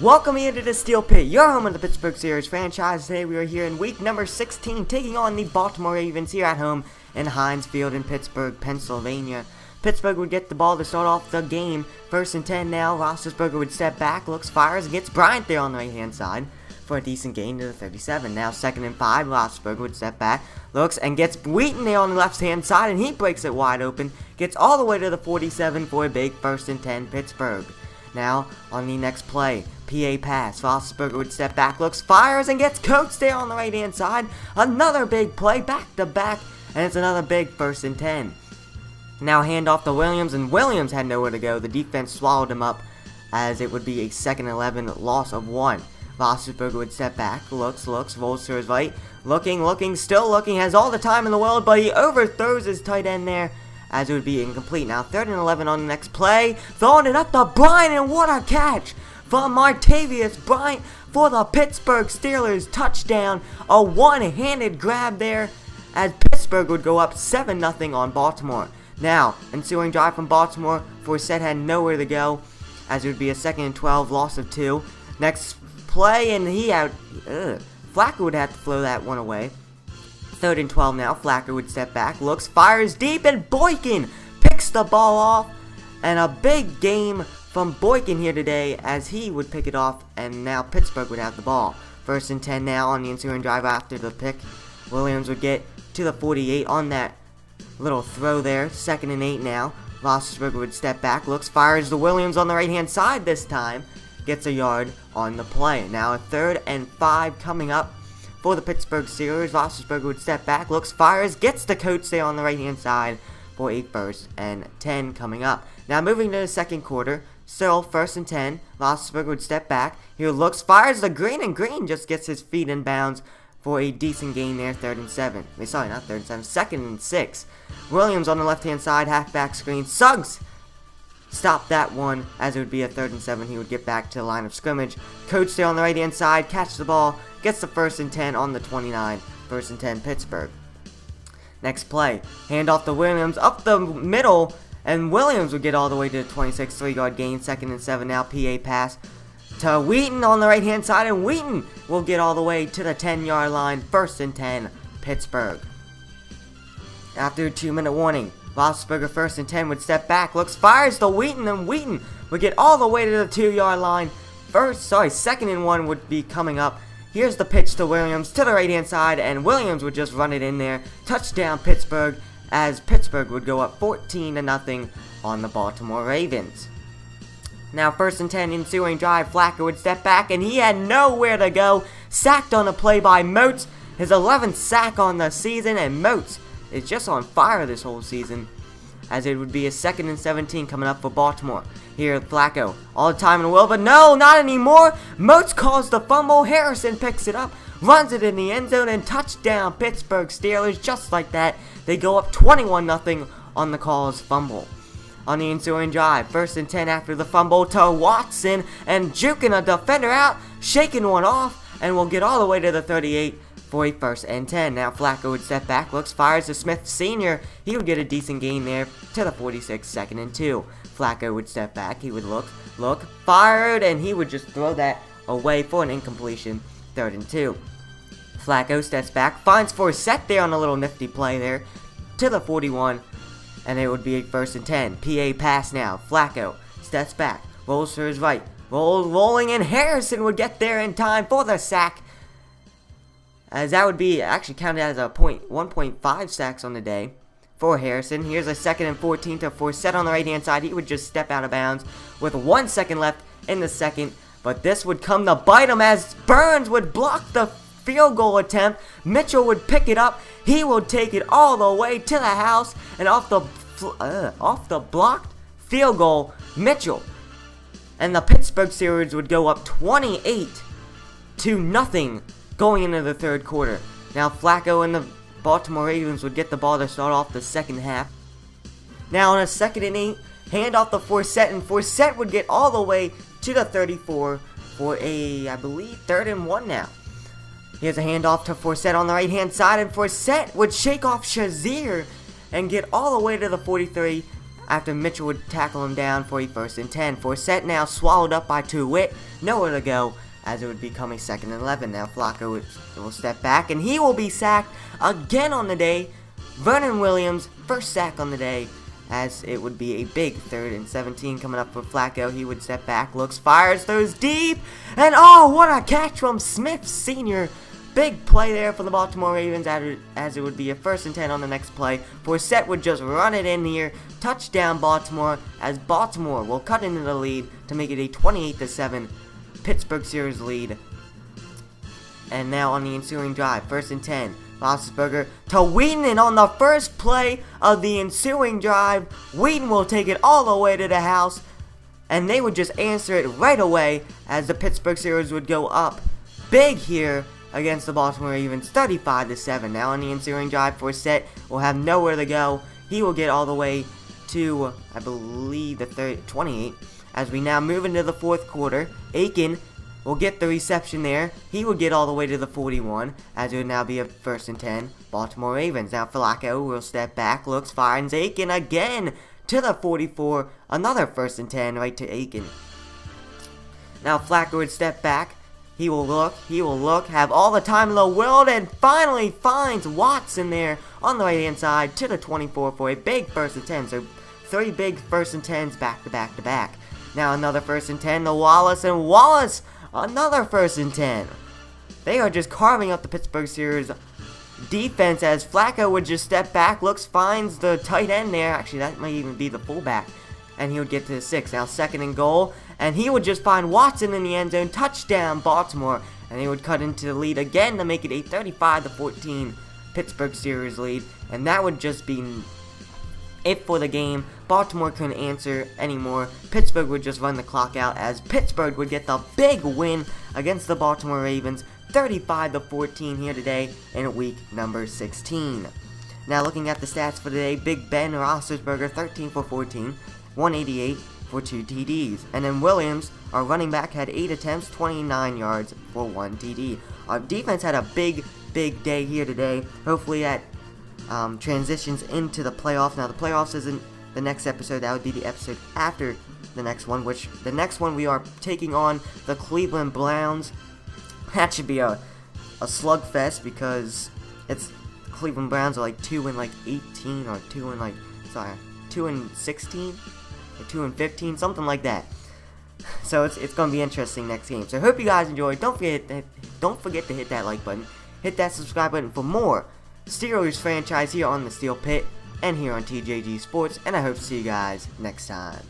Welcome into the Steel Pit, your home of the Pittsburgh Steelers franchise. Today we are here in week number 16, taking on the Baltimore Ravens here at home in Heinz Field in Pittsburgh, Pennsylvania. Pittsburgh would get the ball to start off the game. 1st and 10 now. Roethlisberger would step back, looks, fires, and gets Bryant there on the right-hand side for a decent gain to the 37. Now 2nd and 5. Roethlisberger would step back, looks, and gets Wheaton there on the left-hand side, and he breaks it wide open. Gets all the way to the 47 for a big 1st and 10 Pittsburgh. Now, on the next play, PA pass. Roethlisberger would step back, looks, fires, and gets Coates there on the right-hand side. Another big play, back-to-back, and it's another big 1st and 10. Now hand off to Williams, and Williams had nowhere to go. The defense swallowed him up, as it would be a 2nd and 11 loss of 1. Roethlisberger would step back, looks, rolls to his right, looking, still looking, has all the time in the world, but he overthrows his tight end there, as it would be incomplete. Now 3rd and 11 on the next play, throwing it up to Bryant, and what a catch from Martavius Bryant for the Pittsburgh Steelers. Touchdown, a one-handed grab there, as Pittsburgh would go up 7-0 on Baltimore. Now, ensuing drive from Baltimore, Forsett had nowhere to go, as it would be a 2nd and 12, loss of 2. Next play, and Flacco would have to throw that one away. 3rd and 12 now. Flacco would step back, looks, fires deep, and Boykin picks the ball off. And a big game from Boykin here today, as he would pick it off, and now Pittsburgh would have the ball. 1st and 10 now on the ensuing drive after the pick. Williams would get to the 48 on that little throw there. 2nd and 8 now. Roethlisberger would step back, looks, fires to Williams on the right-hand side this time. Gets a yard on the play. Now a 3rd and 5 coming up for the Pittsburgh Steelers. Roethlisberger would step back, looks, fires, gets the Coates there on the right-hand side for a 1st and 10 coming up. Now moving to the second quarter. Still 1st and 10. Roethlisberger would step back. He looks, fires the Green, and Green just gets his feet in bounds for a decent gain there. 3rd and 7. Sorry, not 3rd and 7. 2nd and 6. Williams on the left-hand side, halfback screen. Suggs stopped that one, as it would be a 3rd and 7. He would get back to the line of scrimmage. Coach there on the right-hand side, catch the ball, gets the 1st and 10 on the 29. 1st and 10 Pittsburgh. Next play, hand off to Williams, up the middle, and Williams would get all the way to the 26, 3-yard gain. 2nd and 7 now. PA pass to Wheaton on the right-hand side, and Wheaton will get all the way to the 10-yard line. 1st and 10 Pittsburgh. After a 2-minute warning, Roethlisberger 1st and 10 would step back, looks, fires to Wheaton, and Wheaton would get all the way to the 2-yard line. 2nd and 1 would be coming up. Here's the pitch to Williams to the right-hand side, and Williams would just run it in there. Touchdown Pittsburgh, as Pittsburgh would go up 14-0 on the Baltimore Ravens. Now 1st and 10, ensuing drive. Flacco would step back, and he had nowhere to go. Sacked on a play by Moats, his 11th sack on the season, and Moats is just on fire this whole season, as it would be a 2nd and 17 coming up for Baltimore. Here, Flacco, all the time in the world, but no, not anymore. Moats calls the fumble. Harrison picks it up, runs it in the end zone, and touchdown Pittsburgh Steelers. Just like that, they go up 21-0 on the call's fumble. On the ensuing drive, 1st and 10 after the fumble to Watson, and juking a defender out, shaking one off, and will get all the way to the 38 for a 1st and 10. Now Flacco would step back, looks, fires to Smith Sr. He would get a decent gain there to the 46, 2nd and 2. Flacco would step back, he would look, fired, and he would just throw that away for an incompletion. 3rd and 2. Flacco steps back, finds Forsett there on a little nifty play there to the 41, and it would be a 1st and 10. PA pass now. Flacco steps back, rolls to his right, rolling, and Harrison would get there in time for the sack, as that would be actually counted as a 1.5 sacks on the day for Harrison. Here's a 2nd and 14 to Forsett on the right-hand side. He would just step out of bounds with 1 second left in the second, but this would come to bite him, as Burns would block the field goal attempt. Mitchell would pick it up. He will take it all the way to the house, and off the blocked field goal, Mitchell, and the Pittsburgh Steelers would go up 28-0 going into the 3rd quarter. Now Flacco and the Baltimore Ravens would get the ball to start off the second half. Now on a 2nd and 8, hand off to Forsett, and Forsett would get all the way to the 34 for a, I believe, 3rd and 1 now. Here's a handoff to Forsett on the right-hand side, and Forsett would shake off Shazier, and get all the way to the 43 after Mitchell would tackle him down for a 1st and 10. Forsett now swallowed up by Tuitt, nowhere to go, as it would become a 2nd and 11. Now Flacco will step back, and he will be sacked again on the day. Vernon Williams, first sack on the day, as it would be a big 3rd and 17 coming up for Flacco. He would step back, looks, fires, throws deep, and oh, what a catch from Smith Sr. Big play there for the Baltimore Ravens, as it would be a 1st and 10 on the next play. Forsett would just run it in here. Touchdown Baltimore, as Baltimore will cut into the lead to make it a 28-7 Pittsburgh Steelers lead. And now on the ensuing drive, 1st and 10. Roethlisberger to Wheaton, and on the first play of the ensuing drive, Wheaton will take it all the way to the house, and they would just answer it right away, as the Pittsburgh Steelers would go up big here against the Baltimore Ravens, 35-7. Now on the ensuing drive, Forsett will have nowhere to go. He will get all the way to, I believe, the 28. As we now move into the 4th quarter, Aiken will get the reception there. He will get all the way to the 41, as it would now be a 1st and 10, Baltimore Ravens. Now Flacco will step back, looks, finds Aiken again to the 44, another 1st and 10 right to Aiken. Now Flacco would step back, he will look, have all the time in the world, and finally finds Watson there on the right hand side to the 24 for a big 1st and 10. So 3 big 1st and 10s back to back to back. Now another 1st and 10 to Wallace, and Wallace, another 1st and 10. They are just carving up the Pittsburgh Steelers defense, as Flacco would just step back, looks, finds the tight end there. Actually, that might even be the fullback. And he would get to the 6. Now 2nd and goal, and he would just find Watson in the end zone. Touchdown Baltimore, and they would cut into the lead again to make it a 35-14 Pittsburgh Steelers lead. And that would just be it for the game. Baltimore couldn't answer anymore. Pittsburgh would just run the clock out, as Pittsburgh would get the big win against the Baltimore Ravens, 35-14 here today in week number 16. Now looking at the stats for today, Big Ben Roethlisberger 13 for 14, 188 for 2 TDs. And then Williams, our running back, had 8 attempts, 29 yards for 1 TD. Our defense had a big day here today. Hopefully that transitions into the playoffs. Now the playoffs isn't the next episode, that would be the episode after the next one, which the next one we are taking on the Cleveland Browns. That should be a slugfest, because it's Cleveland Browns are like 2 and like 18, or 2 and 16, or 2 and 15, something like that. So it's gonna be interesting next game. So I hope you guys enjoyed. Don't forget to hit that like button, hit that subscribe button for more Steelers franchise here on the Steel Pit and here on TJG Sports, and I hope to see you guys next time.